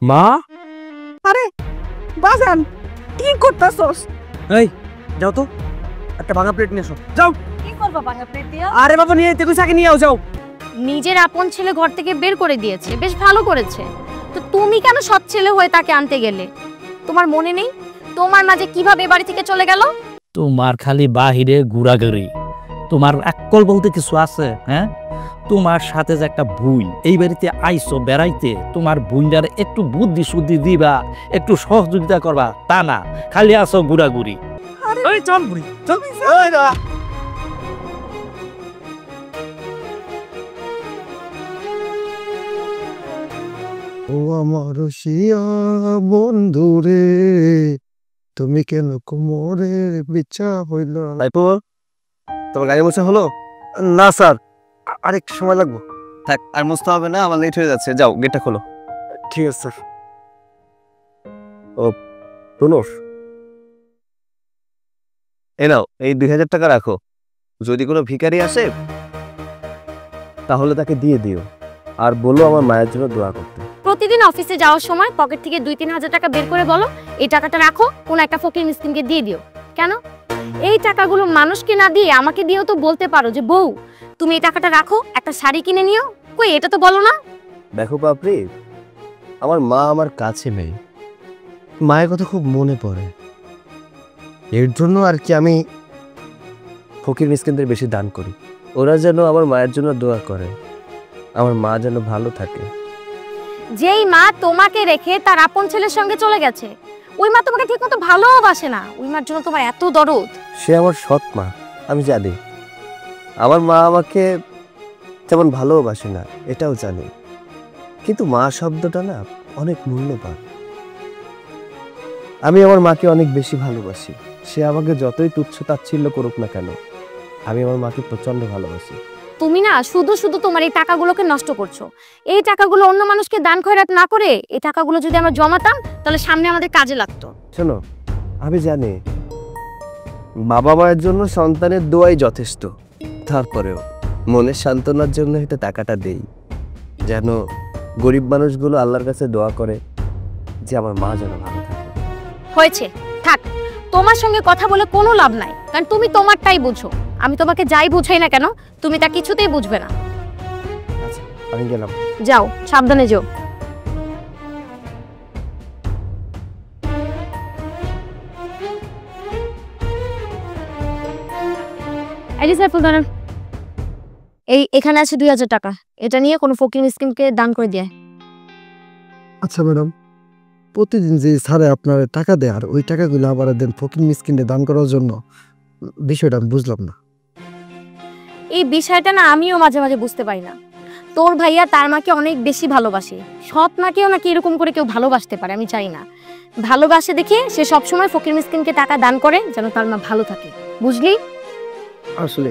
মা, আরে বাজান কি করতেছস? এই যাও তো, একটা ভাঙা প্লেট নিয়ে এসো। যাও। কি করবা ভাঙা প্লেট দিয়া? আরে বাবা নিয়ে আইতে কইছে, আগে নিয়ে যাও। নিজের আপন ছেলে ঘর থেকে বের করে দিয়েছে, বেশ ভালো করেছে। তো তুমি কেন সৎ ছেলে হয়ে তাকে আনতে গেলে? তোমার মনে নেই তোমার মা যে কিভাবে বাড়ি থেকে চলে গেল? তোমার খালি বাহিরে ঘোরাঘুরি, তোমার আকল বলতে কিছু আছে? হ্যাঁ, তোমার সাথে যে একটা বুই এই বাড়িতে আইসো বেড়াইতে, তোমার বুইটার একটু বুদ্ধি শুদ্ধি দিবা, একটু সহযোগিতা করবা, তা না খালি আসো ঘোরাঘুরি। এই চল বুড়ি, চল। এই না, ও আমার রসিয়া বন্ধুরে, তুমি কেন কোমরের বিছা হইল? ভাইপো, তোমার গাড়ি মোছা হলো? না স্যার, আরেকটু সময় লাগবে। থাক, আর মুছতে হবে না, আমার লেট হয়ে যাচ্ছে। যাও, গেটটা খোলো। ঠিক আছে স্যার। ও তুনুষ, এ নাও, এই 2000 টাকা রাখো। যদি কোনো ভিখারি আসে তাহলে তাকে দিয়ে দিও, আর বলো আমার মায়ের জন্য দোয়া করতে। প্রতিদিন অফিসে যাওয়ার সময় পকেট থেকে 2-3 হাজার টাকা বের করে বলো এই টাকাটা রাখো, কোন একটা ফকির মিসকিনকে দিয়ে দিও। কেন? এই টাকাগুলো মানুষকে না দিয়ে আমাকে দিয়েও তো বলতে পারো যে বউ তুমি এই টাকাটা রাখো, একটা শাড়ি কিনে নিও। কই, এটা তো বলো না। দেখো পাপড়ি, আমার মা আমার কাছে নেই, মায়ের কথা খুব মনে পড়ে। এর জন্য আর কি আমি ফকির মিসকিনদের বেশি দান করি। ওরা যেন আমার মায়ের জন্য দোয়া করে, আমার মা যেন ভালো থাকে। যেই মা তোমাকে রেখে তার আপন ছেলের সঙ্গে চলে গেছে, ওই মা তোমাকে ঠিকমতো ভালোবাসে না। ওই মার জন্য তোমার এত দরদ। সে আমার সৎ মা, আমি জানি। আমার মা আমাকে তেমন ভালোবাসে না, এটাও জানি। কিন্তু মা শব্দটা না অনেক মূল্যবান। আমি আমার মাকে অনেক বেশি ভালোবাসি। সে আমাকে যতই তুচ্ছ তাচ্ছিল্য করুক না কেন, আমি আমার মাকে প্রচন্ড ভালোবাসি। তুমি না শুধু শুধু তোমার এই টাকাগুলোকে নষ্ট করছো। এই টাকাগুলো অন্য মানুষকে দান খয়রাত না করে এই টাকাগুলো যদি আমরা জমাতাম তাহলে সামনে আমাদের কাজে লাগতো। শোনো, আমি জানি বাবা মায়ের জন্য সন্তানের দোয়াই যথেষ্ট, তারপরেও মনের সান্ত্বনার জন্য এটা টাকাটা দেই, যেন গরিব মানুষগুলো আল্লাহর কাছে দোয়া করে যে আমার মা যেন ভালো থাকে। হয়েছে, থাক। তোমার সঙ্গে কথা বলে কোনো লাভ নাই, কারণ তুমি তোমারটাই বুঝো। আমি তোমাকে যাই বুঝাই না কেন তুমি তা কিছুতেই বুঝবে না। আচ্ছা, আমি গেলাম। যাও, সাবধানে যাও। এখানে আছে 2000 টাকা, এটা নিয়ে কোনো ফকির মিসকিনকে দান করে দিয়ে। আচ্ছা ম্যাডাম, প্রতিদিন যে স্যারে আপনার টাকা দেয় আর ওই টাকাগুলো আবার দেন ফকির মিসকিনে দান করার জন্য, বিষয়টা আমি বুঝলাম না। এই বিষয়টা না আমিও মাঝে মাঝে বুঝতে পারি না। তোর ভাইয়া তার মাকে অনেক বেশি ভালোবাসে। সৎ মাকেও নাকি এরকম করে কেউ ভালোবাসতে পারে, আমি চাই না। ভালোবাসে দেখে সে সবসময় ফকির মিসকিনকে টাকা দান করে যেন তার মা ভালো থাকে, বুঝলি? আসলে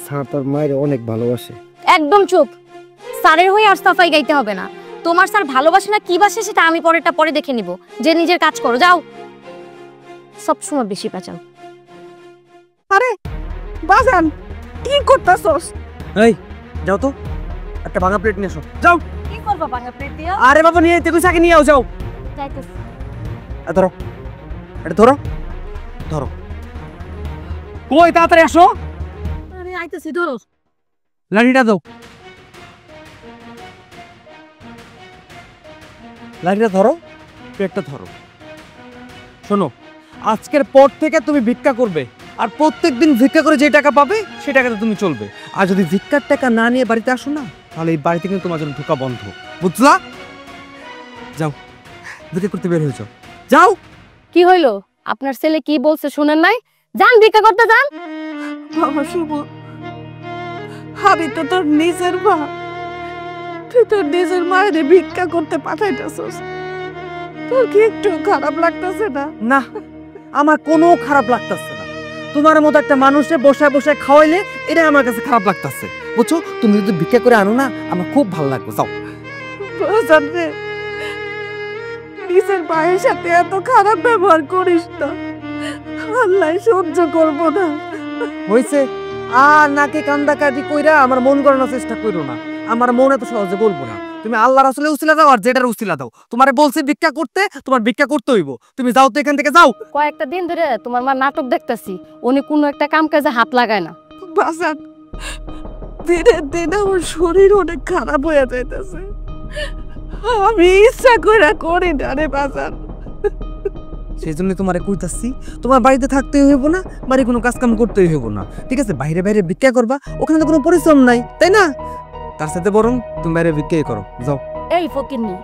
স্যার তার মায়ের অনেক ভালোবাসে। একদম চুপ। স্যারের হয়ে আর সাফাই গাইতে হবে না। তোমার স্যার ভালোবাসে না কি বাসে সেটা আমি পরে দেখে নিব। যে নিজের কাজ করো, যাও। সবসময় বেশি পেঁচাও। আরে বাজান কি করতেছস? এই যাও তো, একটা ভাঙা প্লেট নিয়ে এসো। যাও। কি করবা ভাঙা প্লেট দিয়া? আরে বাবা নিয়ে আইতে কইছে, আগে নিয়ে যাও। যাইতেছি। ধরো, এটা ধরো, ধরো। কই, তাড়াতাড়ি আসো। আরে আইতেছি, ধরো। লাঠিটা দাও, লাঠিটা ধরো, প্লেটটা ধরো। শোনো, আজকের পর থেকে তুমি ভিক্ষা করবে, আর প্রত্যেকদিন ভিক্ষা করে যে টাকা পাবে সেই টাকাতে তুমি চলবে। আর যদি ভিক্ষার টাকা না নিয়ে বাড়িতে আসো না, তাহলে এই বাড়িতে কিন্তু তোমার জন্য ঢোকা বন্ধ, বুঝলা? যাও, ভিক্ষা করতে বের হয়ে যাও। যাও। কি হইলো? আপনার ছেলে কি বলছে শুনেন নাই? যান ভিক্ষা করতে যান। বাবা শুভ, আমি তো তোর নিজের মা, তুই তোর নিজের মায়ের ভিক্ষা করতে পাঠাইতেছস। তোর কি একটু খারাপ লাগতেছে না? না, আমার কোনো খারাপ লাগতেছে না। তোমার মতো একটা মানুষে বসে বসে খাওয়াইলে এটা আমার কাছে খারাপ লাগতেছে, বুঝছো? তুমি যদি ভিক্ষা করে আনো না, আমার খুব ভালো লাগবে। যাও। বাজান রে, নিজের মায়ের সাথে এত খারাপ ব্যবহার করিস না, আল্লাহ সহ্য করবো না। হয়েছে, আর নাকি কান্দাকাটি কইরা আমার মন করানোর চেষ্টা করো না। আমার মন এত সহজে বলবো না। তুমি আল্লাহ রাসূলের উসিলা দাও আর যেটার উসিলা দাও। তোমারে বলছি ভিক্ষা করতে, তোমার ভিক্ষা করতে হইব। তুমি যাও তো এখান থেকে যাও। কয়েকটা দিন ধরে তোমার মা নাটক দেখতাছি, উনি কোনো একটা কাম কাজে হাত লাগায় না। বাজান, দিনের দিন আমার শরীর অনেক খারাপ হয়ে যাইতেছে। আমি ইচ্ছা করে করি না রে বাজান। সেই জন্য তোমারে কইতাছি, তোমার বাড়িতে থাকতেই হইব না, বাড়ি কোনো কাজ কাম করতেই হইব না, ঠিক আছে? বাইরে বাইরে ভিক্ষা করবা, ওখানে তো কোনো পরিশ্রম নাই, তাই না? তার সাথে বরং তুমি বাইরে ভিক্ষাই করো, যাও। এই ফকিন্নি,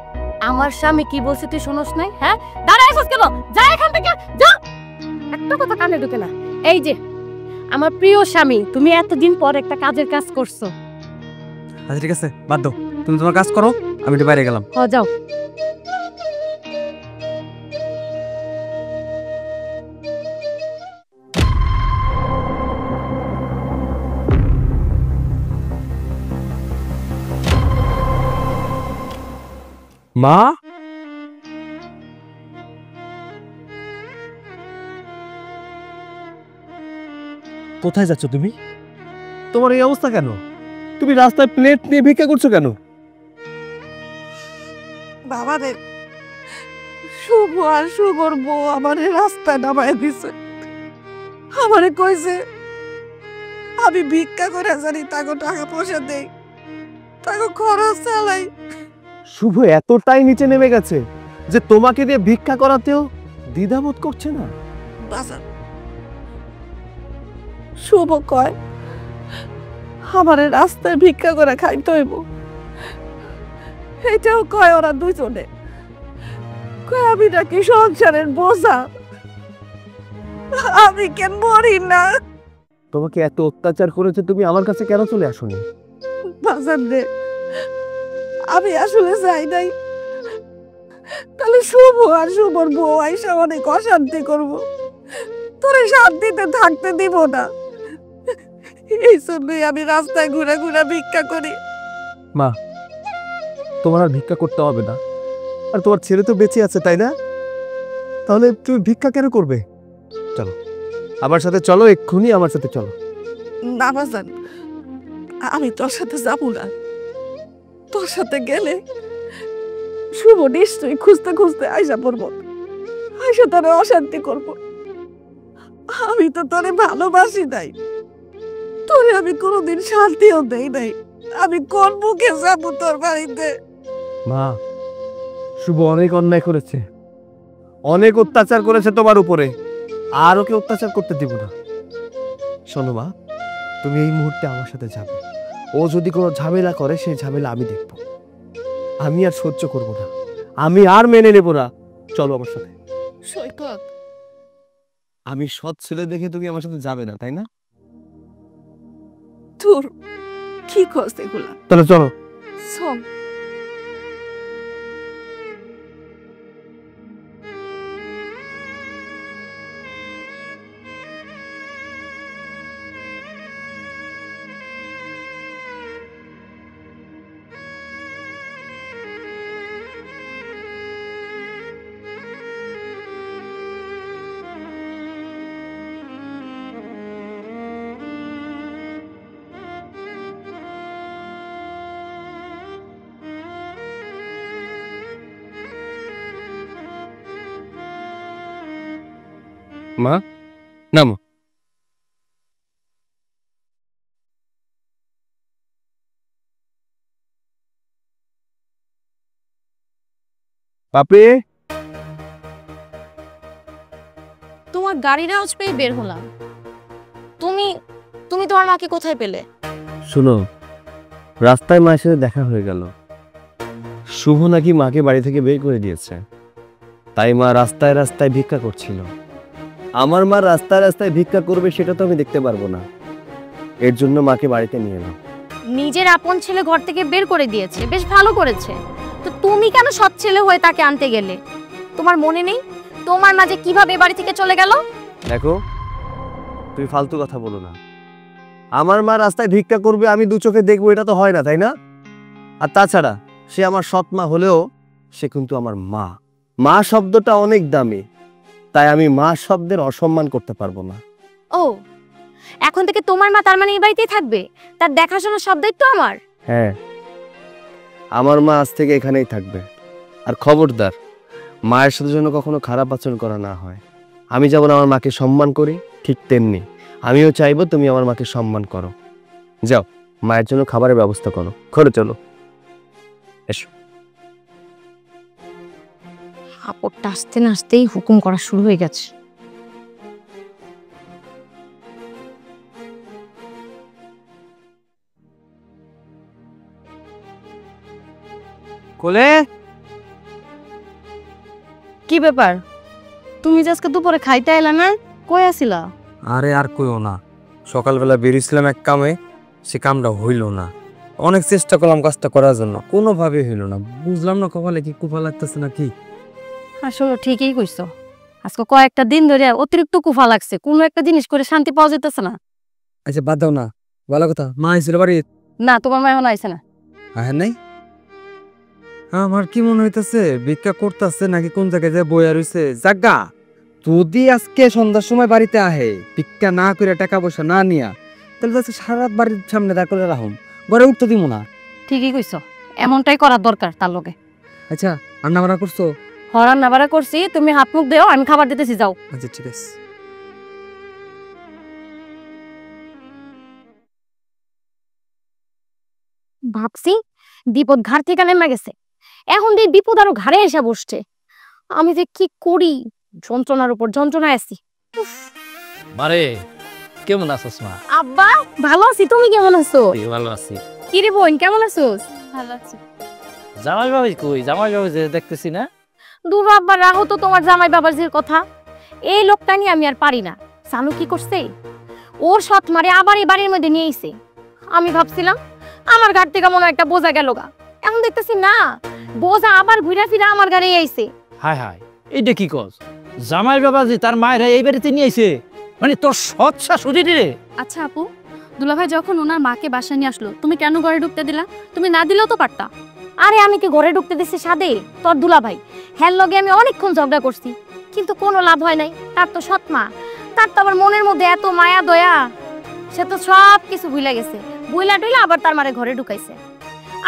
আমার স্বামী কি বলছে তুই শুনোস নাই? হ্যাঁ, দাঁড়াইছিস কেন? যা এখান থেকে, যা। একটা কথা কানে ঢুকে না। এই যে আমার প্রিয় স্বামী, তুমি এতদিন পর একটা কাজের কাজ করছো। আচ্ছা ঠিক আছে, বাদ দাও, তুমি তোমার কাজ করো, আমি একটু বাইরে গেলাম। যাও। মা, কোথায় যাচ্ছ তুমি? তোমার এই অবস্থা কেন? তুমি রাস্তায় প্লেট নিয়ে ভিক্ষা করছো কেন? বাবা রে, শুভ আর শুভর বউ আমারে রাস্তায় নামায় দিছে। আমারে কইছে আমি ভিক্ষা করে জানি, তাকে টাকা পয়সা দেই, তাকে খরচ চালাই। শুভ এতটাই নিচে নেমে গেছে যে তোমাকে দিয়ে ভিক্ষা করাতেও দ্বিধাবোধ করছে না। বাজার, শুভ কয় আমারে রাস্তায় ভিক্ষা করে খাইতে হইব। এটাও কয় ওরা দুজনে, কয় আমি নাকি সংসারের বোঝা। আমি কেন মরি না? তোমাকে এত অত্যাচার করেছে, তুমি আমার কাছে কেন চলে আসোনি? বাজার রে, আমি আসলে চাই নাই, তাহলে শুভ আর শুভর বউ আইসা অনেক অশান্তি করবো, তোরে শান্তিতে থাকতে দিব না। এই জন্যই আমি রাস্তায় ঘুরে ঘুরে ভিক্ষা করি। মা, তোমার আর ভিক্ষা করতে হবে না, আর তোমার ছেলে তো বেঁচে আছে, তাই না? তাহলে তুমি ভিক্ষা কেন করবে? চলো আমার সাথে, চলো এক্ষুনি আমার সাথে চলো। না বাজান, আমি তোর সাথে যাবো না। তোর সাথে গেলে শুভ নিশ্চয়ই খুঁজতে খুঁজতে আইসা পড়বো, আইসা তোরে অশান্তি করব। আমি তো তোরে ভালোবাসি নাই, তোরে আমি কোনোদিন শান্তিও দেই নাই। আমি কোন মুখে যাবো তোর বাড়িতে? মা, শুভ অনেক অন্যায় করেছে, অনেক অত্যাচার করেছে তোমার উপরে, আর ওকে অত্যাচার করতে দিব না। শোনো মা, তুমি এই মুহূর্তে আমার সাথে যাবে। ও যদি কোনো ঝামেলা করে, সেই ঝামেলা আমি দেখব। আমি আর সহ্য করব না, আমি আর মেনে নেব না। চলো আমার সাথে। সৈকত, আমি সৎ ছেলে দেখে তুমি আমার সাথে যাবে না, তাই না? তোর কি কষ্ট এগুলা? তাহলে চলো। চল। মা, নামো। পাপড়ি, তোমার গাড়ির আওয়াজ পেয়ে বের হলাম। তুমি তুমি তোমার মাকে কোথায় পেলে? শোনো, রাস্তায় মায়ের সাথে দেখা হয়ে গেল। শুভ নাকি মাকে বাড়ি থেকে বের করে দিয়েছে, তাই মা রাস্তায় রাস্তায় ভিক্ষা করছিল। আমার মা রাস্তায় রাস্তায় ভিক্ষা করবে সেটা তো আমি দেখতে পারবো না, এর জন্য মাকে বাড়িতে নিয়ে এলাম। নিজের আপন ছেলে ঘর থেকে বের করে দিয়েছে, বেশ ভালো করেছে। তো তুমি কেন সৎ ছেলে হয়ে তাকে আনতে গেলে? তোমার মনে নেই তোমার মা যে কিভাবে বাড়ি থেকে চলে গেল? দেখো, তুমি ফালতু কথা বলো না। আমার মা রাস্তায় ভিক্ষা করবে, আমি দু চোখে দেখবো, এটা তো হয় না, তাই না? আর তাছাড়া সে আমার সৎ মা হলেও সে কিন্তু আমার মা। মা শব্দটা অনেক দামি, তাই আমি মা শব্দের অসম্মান করতে পারবো না। ও, এখন থেকে তোমার মা তার মানে এই বাড়িতেই থাকবে? তার দেখাশোনা সব দায়িত্ব আমার? হ্যাঁ, আমার মা আজ থেকে এখানেই থাকবে। আর খবরদার, মায়ের সাথে যেন কখনো খারাপ আচরণ করা না হয়। আমি যেমন আমার মাকে সম্মান করি, ঠিক তেমনি আমিও চাইবো তুমি আমার মাকে সম্মান করো। যাও, মায়ের জন্য খাবারের ব্যবস্থা করো। ঘরে চলো। এসো। আপদটা আসতে না আসতেই হুকুম করা শুরু হয়ে গেছে। কোলে কি ব্যাপার? তুমি যে আজকে দুপুরে খাইতে আইলা না, কই আছিলা? আরে আর কইও না, সকালবেলা বেরিয়েছিলাম এক কামে, সে কামটা হইল না। অনেক চেষ্টা করলাম কাজটা করার জন্য, কোনোভাবে হইল না। বুঝলাম না কপালে কি কুফা লাগতেছে নাকি। আসলে ঠিকই কইছো, আজকে কয়েকটা দিন ধরে অতিরিক্ত কুফা লাগছে, কোনো একটা জিনিস করে শান্তি পাওয়া যেতেছে না। আচ্ছা বাদ দাও না, ভালো কথা। মা আইছিল বাড়ি? না, তোমার মা এখন আইছে না। হ্যাঁ নাই, আমার কি মনে হইতেছে ভিক্ষা করতেছে নাকি কোন জায়গায় যায় বইয়া রইছে। জাগা, যদি আজকে সন্ধ্যার সময় বাড়িতে আহে ভিক্ষা না করে টাকা পয়সা না নিয়া, তাহলে আজকে সারা রাত বাড়ির সামনে দাঁড় করে রাখুন, ঘরে উঠতে দিব না। ঠিকই কইছো, এমনটাই করার দরকার তার লগে। আচ্ছা, রান্না বান্না করছো? হরান নাবারা করছি, তুমি হাত মুখ দেও, আমি খাবার দিতেছি, যাও। আচ্ছা ঠিক আছে। ভাবছি বিপদ ঘাড় থেকে নেমে গেছে, এখন দিয়ে বিপদ আরো ঘাড়ে এসে বসছে। আমি যে কি করি, যন্ত্রণার উপর যন্ত্রণায় আছি। মারে, কেমন আছিস মা? আব্বা ভালো আছি, তুমি কেমন আছো? এই ভালো আছি। কি রে বোন, কেমন আছোস? ভালো আছি। জামাই বাবু কই? জামাই বাবু যে দেখতেছি না। দূর আব্বা, রাখো তো তোমার জামাই বাবার যে কথা। এই লোকটা নিয়ে আমি আর পারি না। সানু কি করছে, ওর সৎ মারে আবার এই বাড়ির মধ্যে নিয়ে আইছে। আমি ভাবছিলাম আমার ঘাট থেকে মনে হয় একটা বোঝা গেল গা, এখন দেখতেছি না, বোঝা আবার ঘুরে ফিরে আমার ঘাড়ে আইছে। হায় হায়, এইটা কি কস? জামাই বাবা যে তার মায়ের এই বাড়িতে নিয়ে আইছে, মানে তোর সৎ শাশুড়ি রে? আচ্ছা আপু, দুলাভাই যখন ওনার মাকে বাসায় নিয়ে আসলো, তুমি কেন ঘরে ঢুকতে দিলা? তুমি না দিলেও তো পারতা। আরে আমি কি ঘরে ঢুকতে দিছি সাদে? তোর দুলাভাই হ্যার লগে আমি অনেকক্ষণ ঝগড়া করছি, কিন্তু কোনো লাভ হয় নাই। তার তো সৎ মা, তার তো আবার মনের মধ্যে এত মায়া দয়া, সে তো সব কিছু ভুলে গেছে। বইলা টইলা আবার তার মারে ঘরে ঢুকাইছে।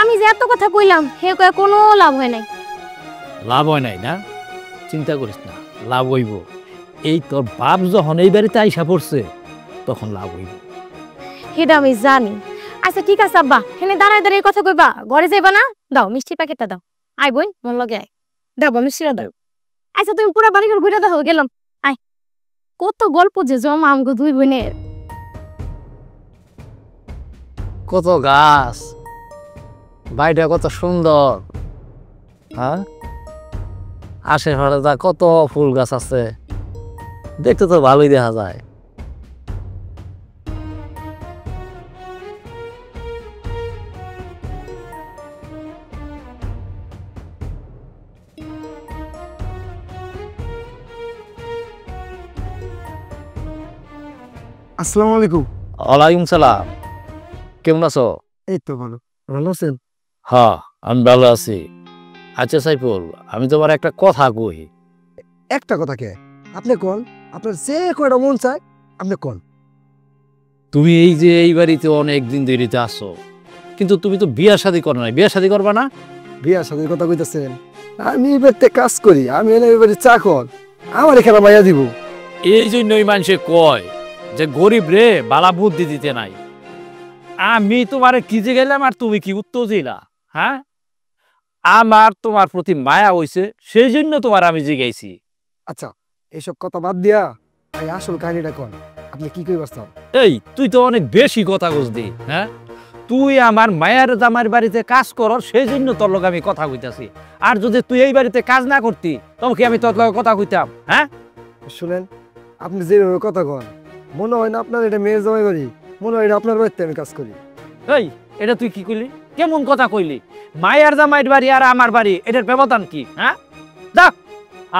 আমি যে এত কথা কইলাম, হে কয়ে কোনো লাভ হয় নাই। লাভ হয় নাই না? চিন্তা করিস না, লাভ হইব। এই তোর বাপ যখন এই বাড়িতে আইসা পড়ছে, তখন লাভ হইব। সেটা আমি জানি। আচ্ছা ঠিক আছে আব্বা, হেনে দাঁড়ায় দাঁড়িয়ে কথা কইবা, ঘরে যাইবা না? দাও মিষ্টির প্যাকেটটা দাও। আই বোন, মন লগে আয়, দাও মিষ্টিটা দাও। আচ্ছা তুমি পুরো বাড়ি ঘর ঘুরে দেখো, গেলাম। আয়, কত গল্প যে জমা আমগো দুই বোনের। কত গাছ, বাড়িটা কত সুন্দর। হ্যাঁ, আশেপাশে কত ফুল গাছ আছে, দেখতে তো ভালোই দেখা যায়। আসসালামু আলাইকুম। ওয়ালাইকুম সালাম। কেমন আছো? এই তো ভালো। ভালো আছেন? হ্যাঁ, আমি ভালো আছি। আচ্ছা সাইফুল, আমি তোমার একটা কথা কই। একটা কথা কে, আপনি কোন, আপনার যে কয়টা মন চায় আপনি কোন। তুমি এই যে এই বাড়িতে অনেক দিন দেরিতে আসো, কিন্তু তুমি তো বিয়া শাদী করো নাই। বিয়া শাদী করবা না? বিয়া শাদীর কথা কইতেছেন? আমি এই বাড়িতে কাজ করি, আমি এই বাড়িতে চাকর, আমার এখানে মাইয়া দিব। এই জন্যই মানুষে কয় যে গরিব রে বালা বুদ্ধি দিতে নাই। আমি তোমারে কি যে গেলাম আর তুমি কি উত্তর দিলা? হ্যাঁ, আমার তোমার প্রতি মায়া হইছে, সেই জন্য তোমার আমি জিগাইছি। আচ্ছা, এইসব কথা বাদ দিয়া এই আসল কাহিনীটা কোন, আপনি কি কই বাস্তাব? এই তুই তো অনেক বেশি কথা বুঝদি। হ্যাঁ, তুই আমার মায়ের জামার বাড়িতে কাজ করর, সেই জন্য তোর লগে আমি কথা কইতাছি। আর যদি তুই এই বাড়িতে কাজ না করতি, তবে কি আমি তোর লগে কথা কইতাম? হ্যাঁ, শুনেন, আপনি যেভাবে কথা কন, মনে হয় না আপনার এটা মেয়ের জামাই বাড়ি, মনে হয় এটা আপনার বাড়িতে আমি কাজ করি। এই এটা তুই কি কইলি? কেমন কথা কইলি? মায়ের জামাইয়ের বাড়ি আর আমার বাড়ি, এটার ব্যবধান কি? হ্যাঁ, দেখ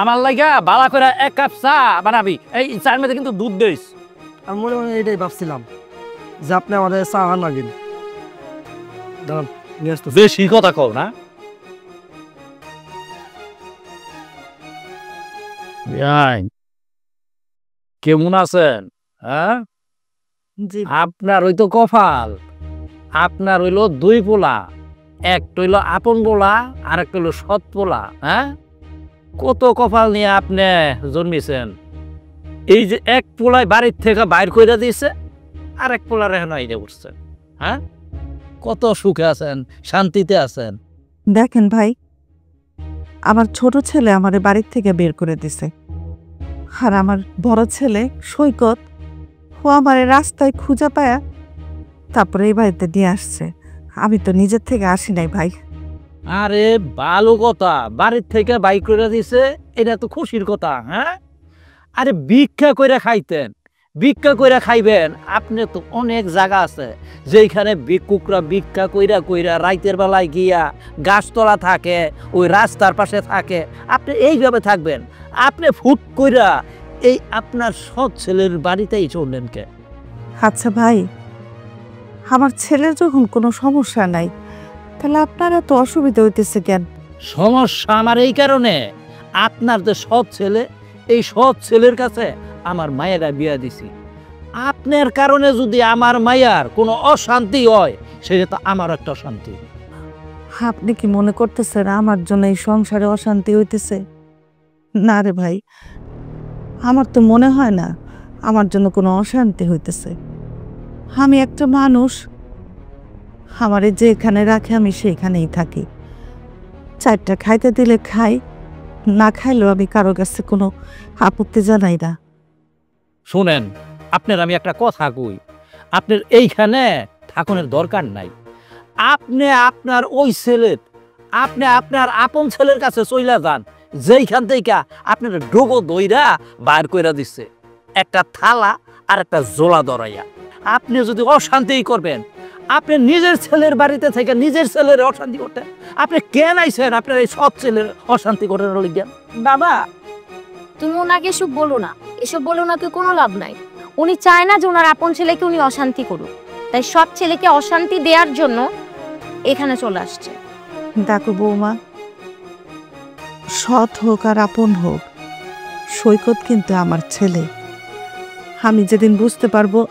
আমার লাগা বালা করে এক কাপ চা বানাবি, এই চার মধ্যে কিন্তু দুধ দিস। আমি মনে মনে এটাই ভাবছিলাম যে আপনি আমাদের চা আনাবেন। দাঁড়ান, নিয়ে আসতে। বেশি কথা কও না। কেমন আছেন? হ্যাঁ, জি আপনার ওই তো কপাল, আপনার হইলো দুই পোলা, একটা হইলো আপন বলা আর একটা হইলো সৎ বলা। হ্যাঁ, কত কপাল নিয়ে আপনি জন্মেছেন। এই যে এক পোলায় বাড়ির থেকে বাইর করে দিয়েছে, আর এক পোলার এখন আইনে উঠছেন। হ্যাঁ, কত সুখে আছেন, শান্তিতে আছেন। দেখেন ভাই, আমার ছোট ছেলে আমারে বাড়ির থেকে বের করে দিছে, আর আমার বড় ছেলে সৈকত ও আমারে রাস্তায় খুঁজে পায়া তারপরে এই বাড়িতে দিয়ে আসছে। আমি তো নিজের থেকে আসি নাই ভাই। আরে ভালো কথা, বাড়ির থেকে বাইক করে দিছে, এটা তো খুশির কথা। হ্যাঁ, আরে ভিক্ষা কইরা খাইতেন, ভিক্ষা কইরা খাইবেন। আপনি তো অনেক জায়গা আছে যেখানে ভিক্ষুকরা ভিক্ষা কইরা কইরা রাইতের বেলায় গিয়া গাছতলা থাকে, ওই রাস্তার পাশে থাকে। আপনি এইভাবে থাকবেন? আপনি ফুট কইরা এই আপনার সৎ ছেলের বাড়িতেই চললেন কে? আচ্ছা ভাই, আমার ছেলের যখন কোনো সমস্যা নাই, তাহলে আপনারা তো অসুবিধা হইতেছে কেন? সমস্যা আমার এই কারণে, আপনার যে সৎ ছেলে, এই সৎ ছেলের কাছে আমার মায়েরা বিয়া দিছি। আপনার কারণে যদি আমার মায়ার কোনো অশান্তি হয়, সেটা তো আমার একটা অশান্তি। আপনি কি মনে করতেছেন আমার জন্য এই সংসারে অশান্তি হইতেছে? না রে ভাই, আমার তো মনে হয় না আমার জন্য কোনো অশান্তি হইতেছে। আমি একটা মানুষ, আমারে যেখানে রাখে আমি সেইখানেই থাকি। চারটা খাইতে দিলে খাই, না খাইলেও আমি কারো কাছে কোনো আপত্তি জানাই না। শুনেন, আপনার আমি একটা কথা কই, আপনার এইখানে থাকুনের দরকার নাই। আপনি আপনার ওই ছেলের, আপনি আপনার আপন ছেলের কাছে চইলা যান, যেইখান থেকে আপনার ডোগো দইরা বাইর কইরা দিচ্ছে, একটা থালা আর একটা জোলা দরাইয়া। আপনি যদি অশান্তি করবেন, আপনি নিজের ছেলের বাড়িতে থেকে নিজের ছেলের অশান্তি করতেন। আপনি কেন আইছেন আপনার এই সৎ ছেলের অশান্তি করার লিগা? বাবা, তুমি ওনাকে এসব বলো না, এসব বলে ওনাকে কোনো লাভ নাই। উনি চায় না যে ওনার আপন ছেলেকে উনি অশান্তি করুক, তাই সব ছেলেকে অশান্তি দেওয়ার জন্য এখানে চলে আসছে। দেখো বৌমা, সৎ হোক আর আপন হোক, সৈকত কিন্তু আমার ছেলে। আমি যেদিন বুঝতে পারবো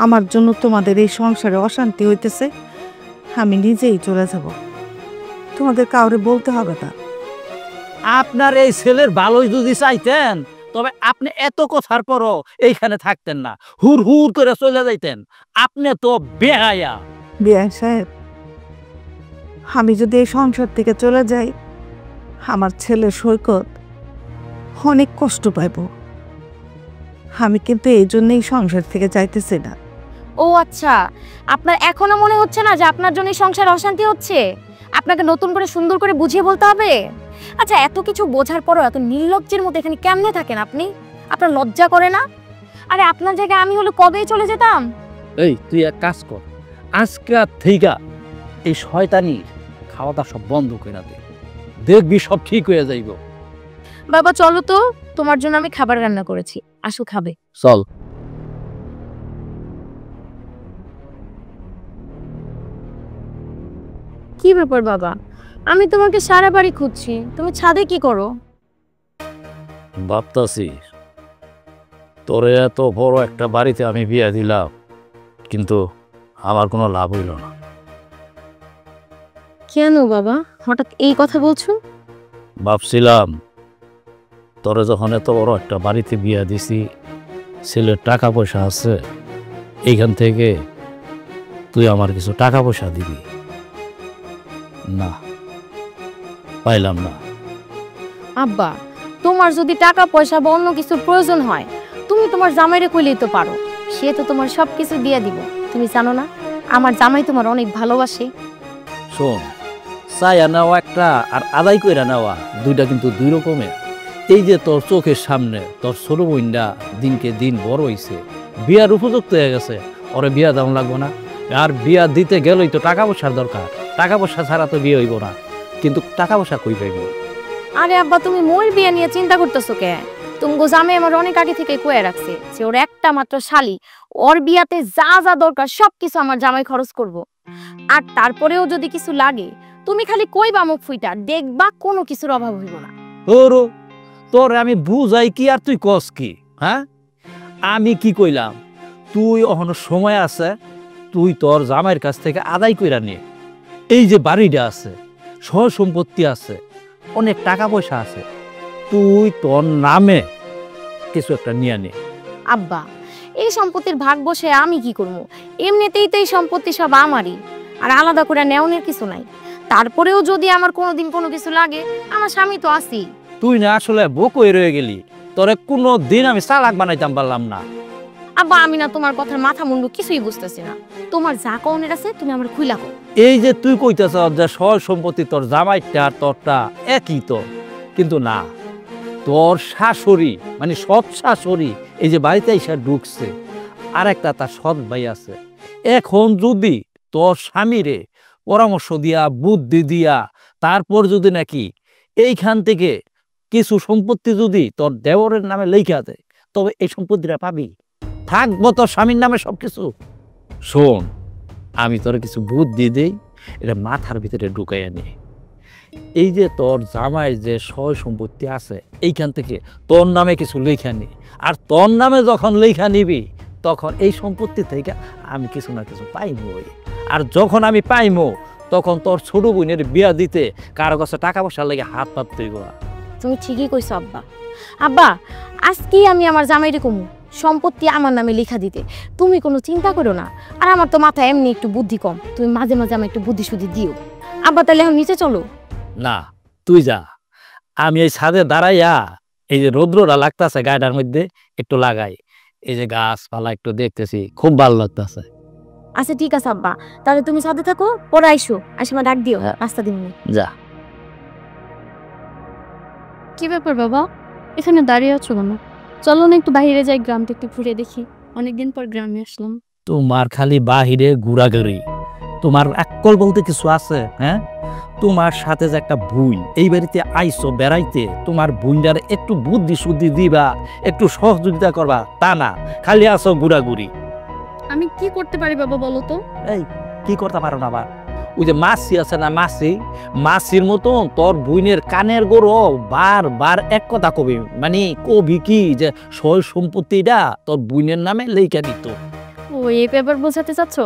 আমার জন্য তোমাদের এই সংসারে অশান্তি হইতেছে, আমি নিজেই চলে যাব, তোমাদের কাউরে বলতে হবে না। আপনার এই ছেলের ভালোই যদি চাইতেন, তবে আপনি এত কথার পরও এইখানে থাকতেন না, হুর হুর করে চলে যাইতেন। আপনি তো বেহায়া। বিআই সাহেব, আমি যদি এই সংসার থেকে চলে যাই, আমার ছেলে সৈকত অনেক কষ্ট পাইব। আমি কিন্তু এই জন্যই সংসার থেকে যাইতেছি না। ও আচ্ছা, আপনার এখনো মনে হচ্ছে না যে আপনার জন্য এই সংসার অশান্তি হচ্ছে? আপনাকে নতুন করে সুন্দর করে বুঝিয়ে বলতে হবে? আচ্ছা, এত কিছু বোঝার পরও এত নির্লজ্জের মধ্যে এখানে কেমনে থাকেন আপনি? আপনার লজ্জা করে না? আরে আপনার জায়গায় আমি হলে কবেই চলে যেতাম। এই তুই এক কাজ কর, আজকে থেকে এই শয়তানি খাওয়া দাওয়া সব বন্ধ করে দে, দেখবি সব ঠিক হয়ে যাইব। বাবা চলো তো, তোমার জন্য আমি খাবার রান্না করেছি, আসো খাবে। চল। কি ব্যাপার বাবা, আমি তোমাকে সারা বাড়ি খুঁজছি, তুমি ছাদে কি করো? ভাবতাছি তোরে এত বড় একটা বাড়িতে আমি বিয়ে দিলাম, কিন্তু আমার কোনো লাভ হইল না। কেন বাবা হঠাৎ এই কথা বলছো? ভাবছিলাম তোরে যখন এত বড় একটা বাড়িতে বিয়ে দিছি, ছেলের টাকা পয়সা আছে, এইখান থেকে তুই আমার কিছু টাকা পয়সা দিবি। না, পাইলাম না। আব্বা, তোমার যদি টাকা পয়সা বা অন্য কিছুর প্রয়োজন হয়, তুমি তোমার জামাইরে কইলেই তো পারো, সে তো তোমার সব কিছু দিয়ে দিব। তুমি জানো না আমার জামাই তোমার অনেক ভালোবাসে? শোন, চাইয়া নেওয়া একটা আর আদায় কইরা নেওয়া দুইটা কিন্তু দুই রকমের। এই যে তোর চোখের সামনে তোর ছোট বোনটা দিনকে দিন বড় হইছে, বিয়ার উপযুক্ত হয়ে গেছে, ওরে বিয়া দাম লাগবো না? আর বিয়া দিতে গেলেই তো টাকা পয়সার দরকার, টাকা পয়সা ছাড়া তো বিয়ে হইব না। কিন্তু টাকা পয়সা কই পাইব? আরে আব্বা, তুমি মোর বিয়ে নিয়ে চিন্তা করতেছো কে? তুমি জামাই আমার অনেক আগে থেকে কয়ে রাখছে যে ওর একটা মাত্র শালি, ওর বিয়াতে যা যা দরকার সবকিছু আমার জামাই খরচ করব। আর তারপরেও যদি কিছু লাগে, তুমি খালি কইবা মুখ ফুইটা, দেখবা কোনো কিছুর অভাব হইব না। ওরো তোর আমি বুঝাই কি আর তুই কস কি? হ্যাঁ, আমি কি কইলাম? তুই অহনো সময় আছে, তুই তোর জামাইয়ের কাছ থেকে আদায় কইরা নিয়ে এই যে বাড়িটা আছে, সয় সম্পত্তি আছে, অনেক টাকা পয়সা আছে, তুই তোর নামে কিছু একটা নিয়ে নে। আব্বা, এই সম্পত্তির ভাগ বসে আমি কি করবো? এমনিতেই তো এই সম্পত্তি সব আমারই, আর আলাদা করে নেওয়ার কিছু নাই। তারপরেও যদি আমার কোনোদিন কোনো কিছু লাগে, আমার স্বামী তো আছি। তুই না আসলে বকই রয়ে গেলি, তোরে কোনো দিন আমি চালাক বানাইতাম পারলাম না। আব্বা, আমি না তোমার কথার মাথা মুন্ডু কিছুই বুঝতেছি না। তোমার যা কওনের আছে তুমি আমার খুইলা কও। এই যে তুই কইতেছ যে সয় সম্পত্তি তোর জামাইটা আর তোরটা একই তো, কিন্তু না, তোর শাশুড়ি মানে সৎ শাশুড়ি এই যে বাড়িতে এসে ঢুকছে, আর একটা তার সৎ ভাই আছে। এখন যদি তোর স্বামীরে পরামর্শ দিয়া বুদ্ধি দিয়া তারপর যদি নাকি এইখান থেকে কিছু সম্পত্তি যদি তোর দেওরের নামে লেখা দেয়, তবে এই সম্পত্তিটা পাবি, থাকবো তোর স্বামীর নামে সবকিছু। শোন, আমি তোর কিছু বুদ্ধি দেই, এটা মাথার ভিতরে ঢুকাইয়া নে। এই যে তোর জামাই যে সয় সম্পত্তি আছে, এইখান থেকে তোর নামে কিছু লেখা নি, আর তোর নামে যখন লেখা নিবি তখন এই সম্পত্তি থেকে আমি কিছু না কিছু পাইমই। আর যখন আমি পাইমো তখন তোর ছোট বোনের বিয়া দিতে কারো কাছে টাকা পয়সা লেগে হাত পাততেই গোয়া। তুমি ঠিকই কইছো আব্বা। আব্বা, আজকেই আমি আমার জামাইরে কমু সম্পত্তি আমার নামে লেখা দিতে। তুমি কোনো চিন্তা করো না। আর আমার তো মাথায় এমনি একটু বুদ্ধি কম, তুমি মাঝে মাঝে আমার একটু বুদ্ধি শুদ্ধি দিও। আব্বা, তাহলে এখন নিচে চলো। না, তুই যা, আমি এই ছাদে দাঁড়াইয়া এই যে রৌদ্রটা লাগতেছে গায়েটার মধ্যে একটু লাগাই, এই যে গাছপালা একটু দেখতেছি, খুব ভালো লাগতেছে। আচ্ছা ঠিক আছে আব্বা, তাহলে তুমি সাথে থাকো, পরে আইসো, আসে আমার ডাক দিও, রাস্তা দিমনি। যা। কি ব্যাপার বাবা, এখানে দাঁড়িয়ে আছো কেন? চলো না একটু বাইরে যাই, গ্রামটা একটু ঘুরে দেখি। অনেকদিন পর গ্রামে আসলাম। তোমার খালি বাহিরে ঘোরাঘুরি, তোমার আকল বলতে কিছু আছে? হ্যাঁ, তোমার সাথে যে একটা বুই এই বাড়িতে আইসো বেড়াইতে, তোমার বুইন্ডার একটু বুদ্ধি শুদ্ধি দিবা, একটু সহযোগিতা করবা, তা না, খালি আসো ঘুরাঘুরি। আমি কি করতে পারি বাবা বলো তো? এই কি করতে পারো না? আবার ওই যে মাসি আছে না, মাসির মতন তোর বুইনের কানের গরো বার এক কথা কবি, মানে কবি কি যে সয় সম্পত্তিটা তোর বুইনের নামে লেখা দিত। ও, এই ব্যাপার বোঝাতে চাচ্ছ?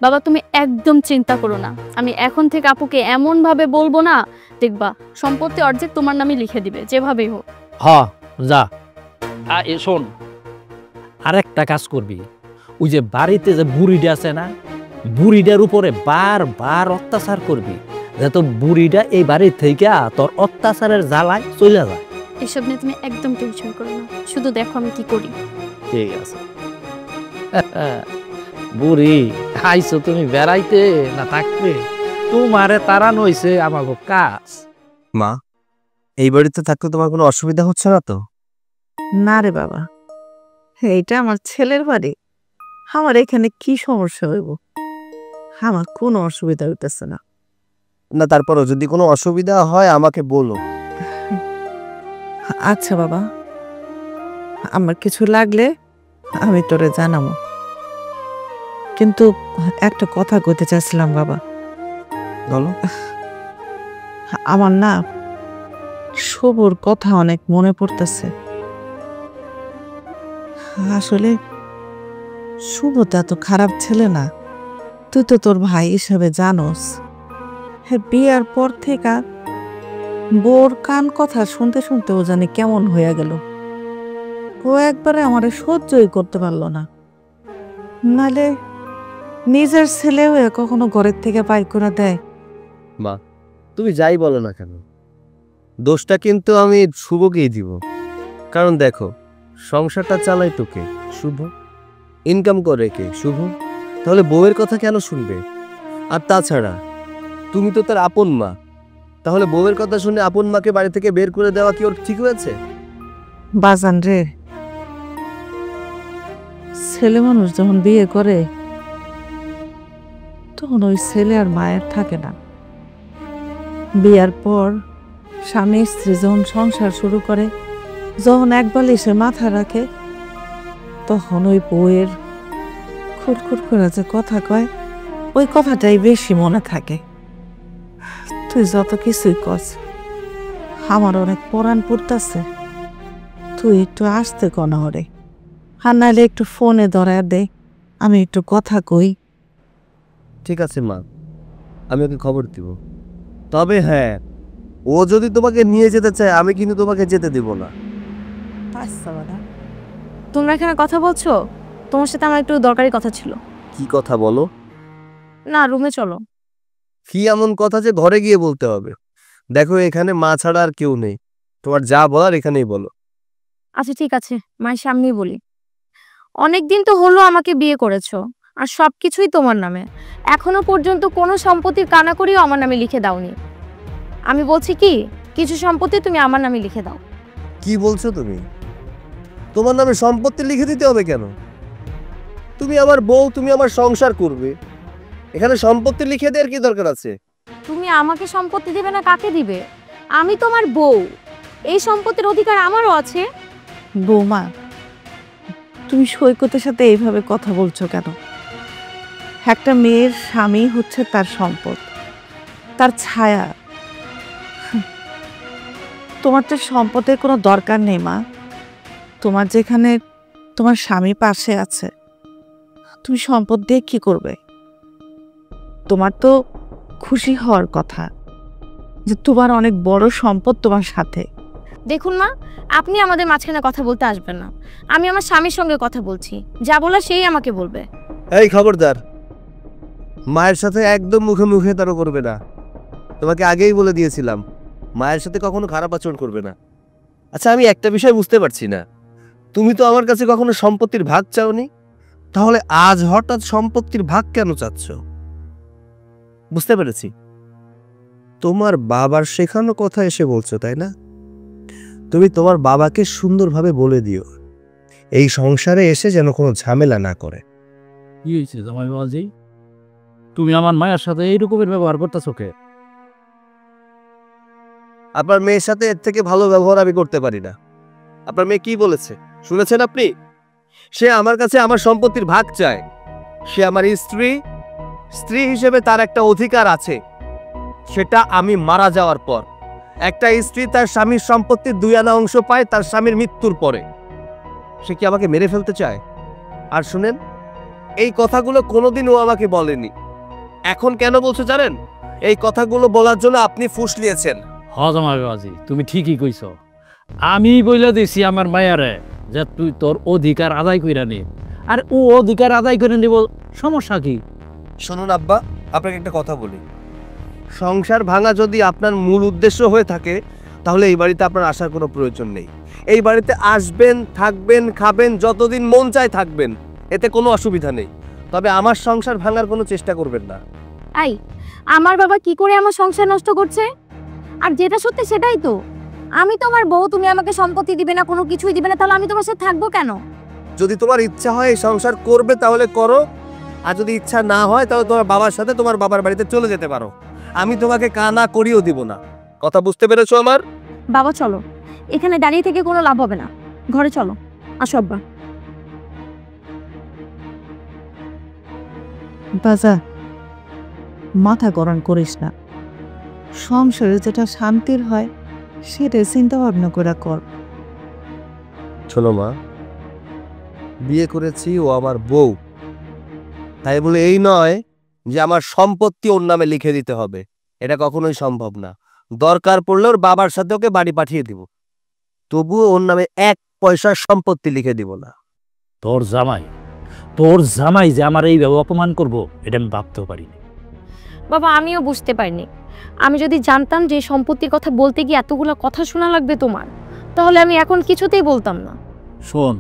বাবা তুমি একদম চিন্তা করো না, আমি এখন থেকে আপুকে এমন ভাবে বলবো না, দেখবা সম্পত্তি অর্ধেক তোমার নামে লিখে দিবে যেভাবেই হোক। হ্যাঁ যা। শোন, আরেকটা কাজ করবি, ওই যে বাড়িতে যে বুড়িটা আছে না, বুড়িটার উপরে বার অত্যাচার করবি, যাতে বুড়িটা এই বাড়ির থেকে তোর অত্যাচারের জ্বালায় চলে যায়। এসব নিয়ে তুমি একদম টেনশন করো না, শুধু দেখো আমি কি করি। ঠিক আছে। বুড়ি আইছো তুমি বেড়াইতে না থাকবে? তোমারে তাড়ানো হইছে আমাকে কাজ। মা, এই বাড়িতে থাকতে তোমার কোনো অসুবিধা হচ্ছে না তো? না রে বাবা, এইটা আমার ছেলের বাড়ি, আমার এখানে কি সমস্যা হইব? আমার কোনো অসুবিধা হইতেছে না। না, তারপরও যদি কোনো অসুবিধা হয় আমাকে বলো। আচ্ছা বাবা, আমার কিছু লাগলে আমি তোরে জানাবো, কিন্তু একটা কথা কইতে চাইছিলাম বাবা। বলো। আমার না শুভর কথা অনেক মনে পড়তেছে। আসলে শুভ তো এত খারাপ ছেলে না, তুই তো তোর ভাই হিসাবে জানোস। হ্যাঁ, বিয়ার পর থেকে বোর কান কথা শুনতে শুনতে ও জানি কেমন হয়ে গেল। ও একবারে আমারে সহ্যই করতে পারলো না, নালে নিজের ছেলে হয়ে কখনো ঘরের থেকে বাইর করে দেয়? মা, তুমি যাই বলো না কেন, দোষটা কিন্তু আমি শুভকেই দিব। কারণ দেখো, সংসারটা চালাই তোকে, শুভ ইনকাম করে কে? শুভ। তাহলে বউয়ের কথা কেন শুনবে? আর তাছাড়া তুমি তো তার আপন মা, তাহলে বউয়ের কথা শুনে আপন মাকে বাড়ি থেকে বের করে দেওয়া কি ওর ঠিক হয়েছে? বাজান রে, ছেলে মানুষ যখন বিয়ে করে তখন ওই ছেলে আর মায়ের থাকে না। বিয়ার পর স্বামী স্ত্রী যখন সংসার শুরু করে, যখন এক বালিশে মাথা রাখে, তখন ওই বউয়ের খুটখুট করে যে কথা কয়, ওই কথাটাই বেশি মনে থাকে। তুই যত কিছুই কস, আমার অনেক পরাণ পড়তাছে। তুই একটু আসতে কনা হরে, আর নাহলে একটু ফোনে ধরা দে, আমি একটু কথা কই। ঠিক আছে মা, আমি ওকে খবর দিব। তবে হ্যাঁ, ও যদি তোমাকে নিয়ে যেতে চায় আমি কিন্তু তোমাকে যেতে দেব না। আচ্ছা বাবা, তোমরা এখানে কথা বলছো? তোমার সাথে আমার একটু দরকারি কথা ছিল। কি কথা বলো? না, রুমে চলো। কি এমন কথা যে ঘরে গিয়ে বলতে হবে? দেখো এখানে মা ছাড়া আর কেউ নেই, তোমার যা বলার এখানেই বলো। আচ্ছা ঠিক আছে, মায়ের সামনেই বলি। অনেক দিন তো হলো আমাকে বিয়ে করেছো, আর সবকিছুই তোমার নামে। এখনো পর্যন্ত কোনো সম্পত্তির কানাকড়িও আমার নামে লিখে দাওনি। আমি বলছি কি, কিছু সম্পত্তি তুমি আমার নামে লিখে দাও। কি বলছো তুমি? তোমার নামে সম্পত্তি লিখে দিতে হবে কেন? তুমি আমার বউ, তুমি আমার সংসার করবে, এখানে সম্পত্তি লিখে দেওয়ার কি দরকার আছে? তুমি আমাকে সম্পত্তি দিবে না কাকে দিবে? আমি তোমার বউ, এই সম্পত্তির অধিকার আমারও আছে। বৌমা, তুমি সৈকতের সাথে এইভাবে কথা বলছো কেন? একটা মেয়ের স্বামী হচ্ছে তার সম্পদ, তার ছায়া। তোমার তো সম্পদের কোনো দরকার নেই মা। তোমার যেখানে তোমার স্বামী পাশে আছে, তুমি সম্পদ দিয়ে কি করবে? তোমার তো খুশি হওয়ার কথা যে তোমার অনেক বড় সম্পদ তোমার সাথে। দেখুন মা, আপনি আমাদের মাঝখানে কথা বলতে আসবেন না। আমি আমার স্বামীর সঙ্গে কথা বলছি, যা বলার সেই আমাকে বলবে। এই খবরদার, মায়ের সাথে একদম মুখে মুখে তারও করবে না। তোমাকে আগেই বলে দিয়েছিলাম, মায়ের সাথে কখনো খারাপ আচরণ করবে না। আচ্ছা, আমি একটা বিষয় বুঝতে পারছি না, তুমি তো আমার কাছে কখনো সম্পত্তির ভাগ চাওনি, তাহলে আজ হঠাৎ সম্পত্তির ভাগ কেন চাচ্ছ? বুঝতে পেরেছি, তোমার বাবার শেখানো কথা এসে বলছো, তাই না? তুমি তোমার বাবাকে সুন্দরভাবে বলে দিও এই সংসারে এসে যেন কোনো ঝামেলা না করে। কি হয়েছে জামাই বাবাজি? তুমি আমার মায়ের সাথে এইরকমের ব্যবহার করতেছো কে? আপনার মেয়ের সাথে এর থেকে ভালো ব্যবহার আমি করতে পারি না। আপনার মেয়ে কি বলেছে শুনেছেন আপনি? সে আমার কাছে আমার সম্পত্তির ভাগ চায়। সে আমার স্ত্রী, স্ত্রী হিসেবে তার একটা অধিকার আছে, সেটা আমি মারা যাওয়ার পর। একটা স্ত্রী তার স্বামীর সম্পত্তির 2 আনা অংশ পায় তার স্বামীর মৃত্যুর পরে। সে কি আমাকে মেরে ফেলতে চায়? আর শুনেন, এই কথাগুলো কোনোদিন ও আমাকে বলেনি। এখন কেন বলছো জানেন? এই কথাগুলো বলার জন্য আপনি ফুসলিয়েছেন। হ জামাই বাবাজি, তুমি ঠিকই কইছো। আমি বইলা দিছি আমার মায়ারে যে তুই তোর অধিকার আদায় কইরা নি, আর ও অধিকার আদায় করে নিব, সমস্যা কি? শুনুন আব্বা, আপনাকে একটা কথা বলি। সংসার ভাঙা যদি আপনার মূল উদ্দেশ্য হয়ে থাকে, তাহলে এই বাড়িতে আপনার আসার কোনো প্রয়োজন নেই। এই বাড়িতে আসবেন, থাকবেন, খাবেন, যতদিন মন চায় থাকবেন, এতে কোনো অসুবিধা নেই। তবে আমার সংসার ভাঙার কোনো চেষ্টা করবেন না। আই, আমার বাবা কি করে আমার সংসার নষ্ট করছে? আর যেটা সত্যি সেটাই তো। আমি তোমার বউ, তুমি আমাকে সম্পত্তি দিবে না, কোনো কিছুই দিবে না, তাহলে আমি তোমার সাথে থাকবো কেন? যদি তোমার ইচ্ছা হয় এই সংসার করবে তাহলে করো, আর যদি ইচ্ছা না হয় তাহলে তোমার বাবার সাথে তোমার বাবার বাড়িতে চলে যেতে পারো। আমি তোমাকে কানা করিও দিব না। কথা বুঝতে পেরেছো আমার? বাবা চলো, এখানে দাঁড়িয়ে থেকে কোনো লাভ হবে না, ঘরে চলো। আসো আব্বা। বাজা, মাথা গরম করিস না। সংসারে যেটা শান্তির হয় সেটা চিন্তা ভাবনা করে কর। শোনো মা, বিয়ে করেছি, ও আমার বউ, তাই বলে এই নয় যে আমার সম্পত্তি ওর নামে লিখে দিতে হবে। এটা কখনোই সম্ভব না। দরকার পড়লে ওর বাবার সাথে ওকে বাড়ি পাঠিয়ে দিব, তবুও ওর নামে 1 পয়সার সম্পত্তি লিখে দিব না। তোর জামাই যে আমার এইভাবে অপমান করব, এটা আমি ভাবতেও পারিনি। বাবা, আমিও বুঝতে পারিনি। আমি যদি জানতাম যে সম্পত্তির কথা বলতে গিয়ে এতগুলো কথা শোনা লাগবে তোমার, তাহলে আমি এখন কিছুতেই বলতাম না। শোন,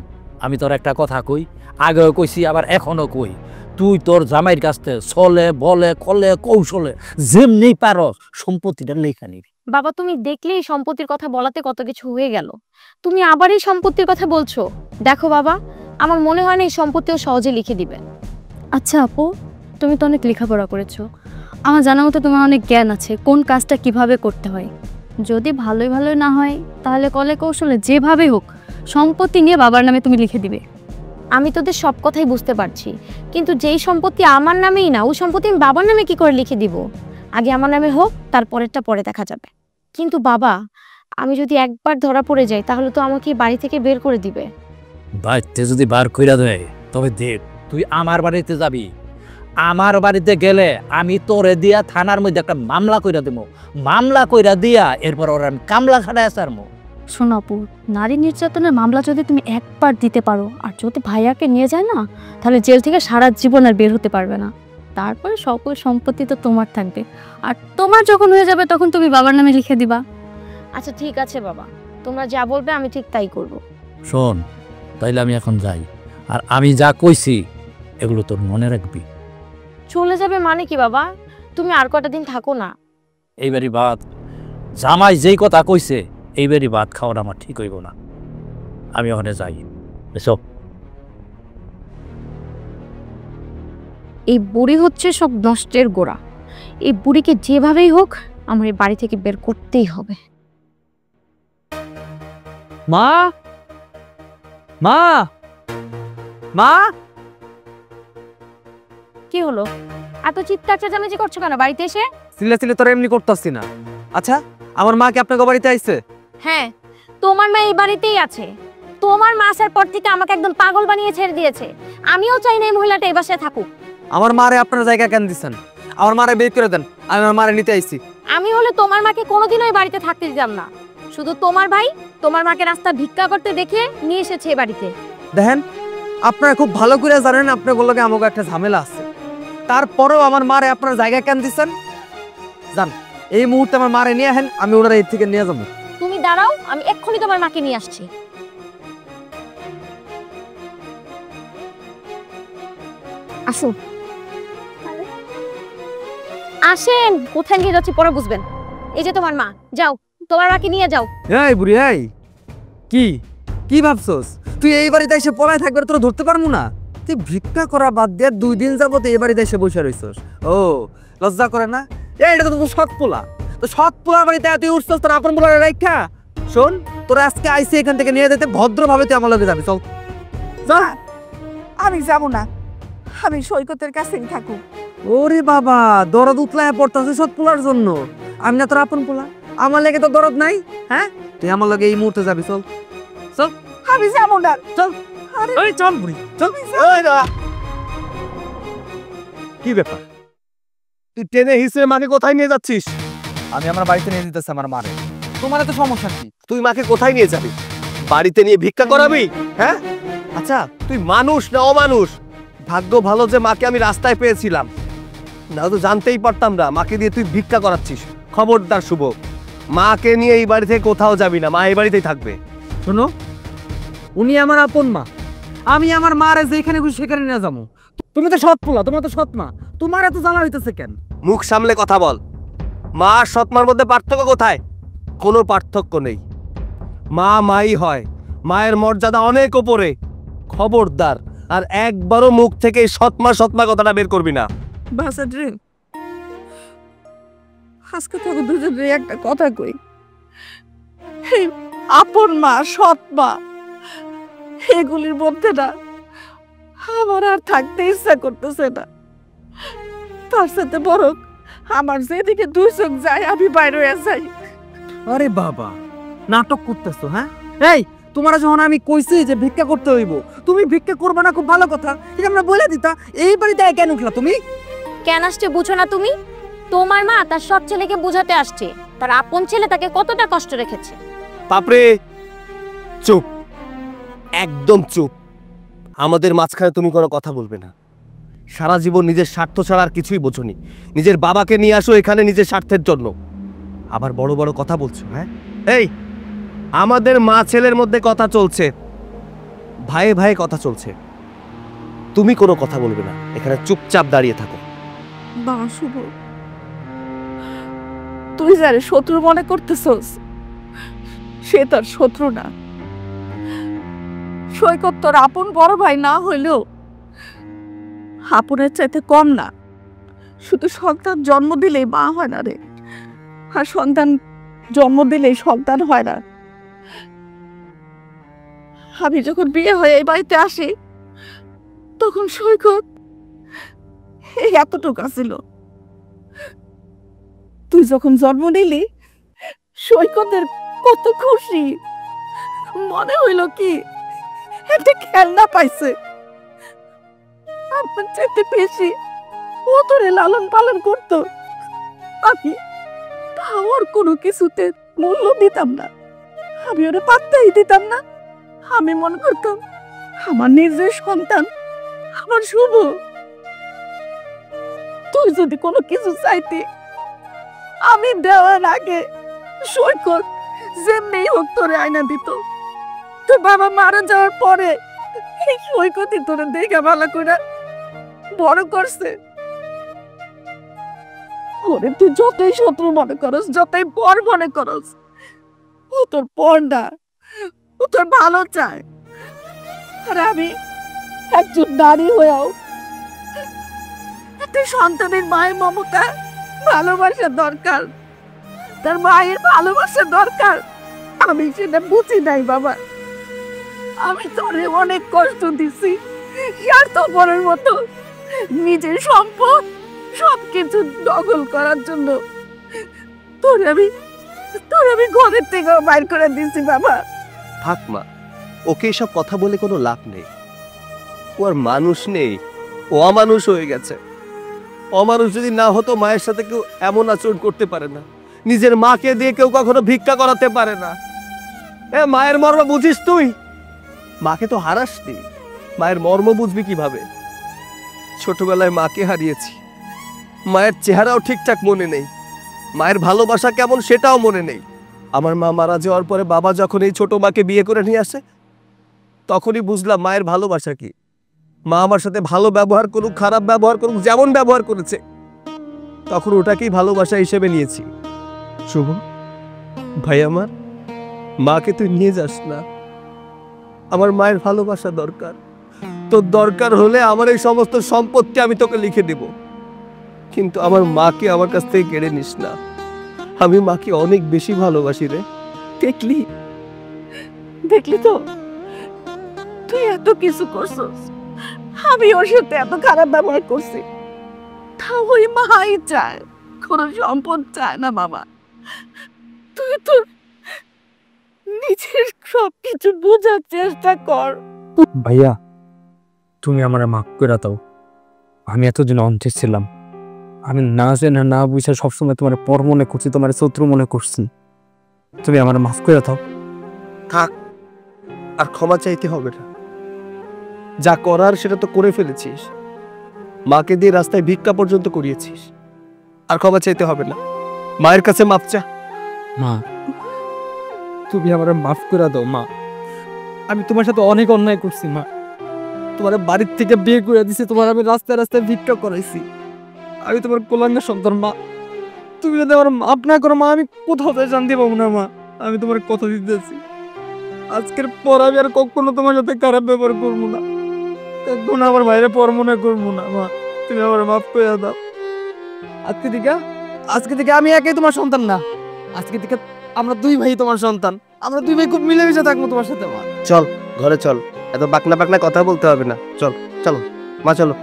আমি তোর একটা কথা কই, আগেও কইছি আবার এখনো কই, তুই তোর জামাইয়ের কাছ থেকে চলে বলে কলে কৌশলে যেমনি পারো সম্পত্তিটা লেখা নিবি। বাবা, তুমি দেখলেই সম্পত্তির কথা বলাতে কত কিছু হয়ে গেল, তুমি আবার এই সম্পত্তির কথা বলছো। দেখো বাবা, আমার মনে হয় না এই সম্পত্তিও সহজে লিখে দিবে। আচ্ছা আপু, তুমি তো অনেক লেখাপড়া করেছো, আমার জানা মতো তোমার অনেক জ্ঞান আছে কোন কাজটা কিভাবে করতে হয়। যদি ভালোই না হয় তাহলে কলে কৌশলে যেভাবে হোক সম্পত্তি নিয়ে বাবার নামে তুমি লিখে দিবে। আমি তোদের সব কথাই বুঝতে পারছি, কিন্তু যেই সম্পত্তি আমার নামেই না, ওই সম্পত্তি আমি বাবার নামে কি করে লিখে দিব? আগে আমার নামে হোক, তারপরেরটা পরে দেখা যাবে। কিন্তু বাবা, আমি যদি একবার ধরা পড়ে যাই তাহলে তো আমাকে বাড়ি থেকে বের করে দিবে। বাড়িতে যদি বার কইরা দেয় তবে দেখ, তুই আমার বাড়িতে যাবি, আমার বাড়িতে গেলে আমি তোরে দিয়া থানার মধ্যে একটা মামলা কইরা দেবো, মামলা কইরা দিয়া এরপর ওরা আমি কামলা খাটায় আসারমো। শোনো আপু, নারী নির্যাতনের মামলা যদি তুমি একবার দিতে পারো আর যদি ভাইয়াকে নিয়ে যায় না, তাহলে জেল থেকে সারা জীবন আর বের হতে পারবে না। তারপরে সকল সম্পত্তি তো তোমার থাকবে, আর তোমার যখন হয়ে যাবে তখন তুমি বাবার নামে লিখে দিবা। আচ্ছা ঠিক আছে বাবা, তোমরা যা বলবে আমি ঠিক তাই করব। শোন, তাইলে আমি এখন যাই, আর আমি যা কইছি এগুলো তোর মনে রাখবি। চলে যাবে মানে কি বাবা? তুমি আর কটা দিন থাকো না। এইবারই ভাত জামাই যেই কথা কইছে, এইবারই ভাত খাওয়ার আমার ঠিক হইব না। আমি ওখানে যাই। এসব এই বুড়ি হচ্ছে সব নষ্টের গোড়া। এই বুড়িকে যেভাবেই হোক আমার এই বাড়ি থেকে বের করতেই হবে। মা, মা, মা, কি হলো? এত চিৎকার চেঁচামেচি করছো কেন বাড়িতে এসে? সিলে সিলে তোরা এমনি করতেছি না। আচ্ছা, আমার মা কি আপনার বাড়িতে আইছে? হ্যাঁ, তোমার মা এই বাড়িতেই আছে। তোমার মা আসার পর থেকে আমাকে একদম পাগল বানিয়ে ছেড়ে দিয়েছে। আমিও চাই না এই মহিলাটা এই বাসায় থাকুক। আমার মারে আপনার জায়গা কেন দিচ্ছেন? আমার মারে বের করে দেন, আমি আমার মারে নিতে আইছি। আমি হলে তোমার মাকে কোনোদিনও এই বাড়িতে থাকতে দিতাম না। শুধু তোমার ভাই তোমার মাকে রাস্তা ভিক্ষা করতে দেখে নিয়ে এসেছে এই বাড়িতে। দেখেন, আপনারা খুব ভালো করে জানেন আপনার বললে আমাকে একটা ঝামেলা আছে। তারপরেও আমার মারে আপনার জায়গা কেন দিচ্ছেন? জান, এই মুহূর্তে আমার মারে নিয়ে আসেন, আমি ওনারা এর থেকে নিয়ে যাবো। তুমি দাঁড়াও, আমি এক্ষুনি তোমার মাকে নিয়ে আসছি। আসো, আসেন। কোথায় নিয়ে যাচ্ছি পরে বুঝবেন। এই যে তোমার মা, যাও তোমার মাকে নিয়ে যাও। এই বুড়ি, এই কি কি ভাবছস? তুই এই বাড়িতে এসে পলায় থাকবে, তোরা ধরতে পারবো না? তুই ভিক্ষা করা বাদ দিয়ে 2 দিন যাবত এই বাড়িতে এসে বসে রইছস। ও, লজ্জা করে না? এটা তো তোর সৎ পোলা। তো সৎ পোলার বাড়িতে তুই উঠছস তোর আপন পোলার রাইখা। শোন, তোরা আজকে আইসি এখান থেকে নিয়ে যেতে, ভদ্রভাবে তুই আমার লগে যাবি। চল যা। আমি যাব না, আমি সৈকতের কাছেই থাকুক। ওরে বাবা, দরদ উতলায় পড়তাছে সৎ পোলার জন্য। আমি না তোর আপন পোলা? আমার লেগে তো দরদ নাই? হ্যাঁ, তুই আমার লগে এই মুহূর্তে যাবি। চল চল। আমি যাব না। চল। এই চল বুড়ি, চল। ওই না, কি ব্যাপার? তুই টেনে হিসেবে মাকে কোথায় নিয়ে যাচ্ছিস? আমি আমার বাড়িতে নিয়ে দিতেছি আমার মারে। তোমার এত সমস্যা কি? তুই মাকে কোথায় নিয়ে যাবি? বাড়িতে নিয়ে ভিক্ষা করাবি? হ্যাঁ, আচ্ছা তুই মানুষ না অমানুষ? ভাগ্য ভালো যে মাকে আমি রাস্তায় পেয়েছিলাম, না তো জানতেই পারতাম না মাকে দিয়ে তুই ভিক্ষা করাচ্ছিস। খবরদার শুভ, মাকে নিয়ে এই বাড়ি থেকে কোথাও যাবি না, মা এই বাড়িতেই থাকবে। শোনো, উনি আমার আপন মা, আমি আমার মারে যেখানে খুশি সেখানে নিয়ে যাবো। তুমি তো সৎ পোলা, তোমার তো সৎ মা, তোমার এত জ্বালা হইতেছে কেন? মুখ সামলে কথা বল। মা আর সৎমার মধ্যে পার্থক্য কোথায়? কোনো পার্থক্য নেই। মা মাই হয়, মায়ের মর্যাদা অনেক ওপরে। খবরদার আর একবারও মুখ থেকে এই সৎমা সৎমা কথাটা বের করবি না। বাসা ড্রিম, আজকে তোকে দুজনে একটা কথা কই। এই আপন মা, সৎ মা, এগুলির মধ্যে না আমার আর থাকতে ইচ্ছা করতেছে না। তার সাথে বরং আমার যেদিকে 2 চোখ যায় আমি বাইরে হয়ে যাই। আরে বাবা, নাটক করতেছো? হ্যাঁ, এই তোমার যখন আমি কইছি যে ভিক্ষা করতে হইব, তুমি ভিক্ষা করবে না, খুব ভালো কথা, ঠিক আমরা বলে দিতা। এই বাড়িতে কেন উঠলা তুমি? কেন আসছে বুঝো না তুমি? তোমার মা তার সৎ ছেলেকে বোঝাতে আসছে তার আপন ছেলে তাকে কতটা কষ্ট রেখেছে। বাপরে, চুপ, একদম চুপ। আমাদের মাঝখানে তুমি কোনো কথা বলবে না। সারা জীবন নিজের স্বার্থ ছাড়া আর কিছুই বোঝনি। নিজের বাবাকে নিয়ে আসো এখানে নিজের স্বার্থের জন্য, আবার বড় বড় কথা বলছো। হ্যাঁ, এই আমাদের মা ছেলের মধ্যে কথা চলছে, ভাইয়ে ভাইয়ে কথা চলছে, তুমি কোনো কথা বলবে না, এখানে চুপচাপ দাঁড়িয়ে থাকো। বা শুভ, তুই যারে শত্রু মনে করতেছস সে তোর শত্রু না। সৈকত তোর আপন বড় ভাই না হইলেও আপনের চাইতে কম না। শুধু সন্তান জন্ম দিলেই মা হয় না রে, আর সন্তান জন্ম দিলেই সন্তান হয় না। আমি যখন বিয়ে হয়ে এই বাড়িতে আসি তখন সৈকত এই এতটুকু ছিল। তুই যখন জন্ম নিলি সৈকতের কত খুশি, মনে হইল কি একটা খেলনা পাইছে। আমার চাইতে বেশি ও তোরে লালন পালন করতো, আমি তা ওর কোনো কিছুতে মূল্য দিতাম না, আমি ওরে পাত্তাই দিতাম না। আমি মনে করতাম আমার নিজের সন্তান, আমার শুভ। তুই যদি কোনো কিছু চাইতি, আমি দেওয়ার আগে সৈকত যেমনি হোক তোরে আয়না দিত। তোর বাবা মারা যাওয়ার পরে এই সৈকতই তোরে দেখে ভালো করে বড় করছে। ওরে তুই যতই শত্রু মনে করস, যতই পর মনে করস, ও তোর পর না, ও তোর ভালো চায়। আর আমি একজন নারী হয়েও একটা সন্তানের মায়ের মমতা, ভালোবাসা দরকার, তার মায়ের ভালোবাসা দরকার, আমি সেটা বুঝি নাই বাবা। আমি তোরে অনেক কষ্ট দিছি, স্বার্থপরের মতো নিজের সম্পদ সবকিছু দখল করার জন্য তোরে আমি ঘরের থেকে বাইর করে দিছি বাবা। থাক মা, ওকে এসব কথা বলে কোনো লাভ নেই। ও আর মানুষ নেই, ও অমানুষ হয়ে গেছে। অমানুষ যদি না হতো মায়ের সাথে কেউ এমন আচরণ করতে পারে না। নিজের মাকে দিয়ে কেউ কখনো ভিক্ষা করাতে পারে না। মায়ের মর্ম বুঝিস তুই? মাকে তো হারাসনি, মায়ের মর্ম বুঝবি কিভাবে? ছোটবেলায় মাকে হারিয়েছি, মায়ের চেহারাও ঠিকঠাক মনে নেই, মায়ের ভালোবাসা কেমন সেটাও মনে নেই। আমার মা মারা যাওয়ার পরে বাবা যখন এই ছোট মাকে বিয়ে করে নিয়ে আসে, তখনই বুঝলাম মায়ের ভালোবাসা কি। মা আমার সাথে ভালো ব্যবহার করুক, খারাপ ব্যবহার করুক, যেমন ব্যবহার করেছে, তখন ওটাকেই ভালোবাসা হিসেবে নিয়েছি। শুভ ভাই, আমার মাকে তুই নিয়ে যাস না, আমার মায়ের ভালোবাসা দরকার। তোর দরকার হলে আমার এই সমস্ত সম্পত্তি আমি তোকে লিখে দেব, কিন্তু আমার মাকে আমার কাছ থেকে কেড়ে নিস না। আমি মাকে অনেক বেশি ভালোবাসি রে। দেখলি দেখলি তো, তুই এত কিছু করছস, আমি ওর সাথে এত খারাপ ব্যবহার করছি, তা ওই মাই চায়, কোনো সম্পদ চায় না বাবা। তুই তোর নিজের সবকিছু বোঝার চেষ্টা কর। ভাইয়া, তুমি আমার মাফ করে দাও। আমি এতদিন অন্ধ ছিলাম, আমি না জেনে না বুঝে সবসময় তোমার পর মনে করছি, তোমার শত্রু মনে করছি। তুমি আমার মাফ করে দাও। থাক, আর ক্ষমা চাইতে হবে না। যা করার সেটা তো করে ফেলেছিস, মাকে দিয়ে রাস্তায় ভিক্ষা পর্যন্ত করিয়েছিস, আর ক্ষমা চাইতে হবে না। মায়ের কাছে মাপ চা। মা, তুমি আমার মাফ করে দাও মা। আমি তোমার সাথে অনেক অন্যায় করছি মা। তোমার বাড়ির থেকে বিয়ে করে দিছি, তোমার আমি রাস্তায় রাস্তায় ভিক্ষা করাইছি। আমি তোমার কোলাঙ্গা সন্তান মা। তুমি যদি আমার মাফ না করো মা, আমি কোথাও শান্তি পাবো না মা। আমি তোমার কথা দিতেছি, আজকের পর আমি আর কখনো তোমার সাথে খারাপ ব্যবহার করবো না, কখনো আমার বাইরে পর মনে করবো না মা। তুমি আমার মাফ করে দাও। আজকে থেকে আমি একাই তোমার সন্তান না, আজকে থেকে আমরা দুই ভাই তোমার সন্তান। আমরা দুই ভাই খুব মিলেমিশে থাকবো তোমার সাথে মা। চল ঘরে চল, এত বাকনা বাকনা কথা বলতে হবে না। চল চলো মা, চলো।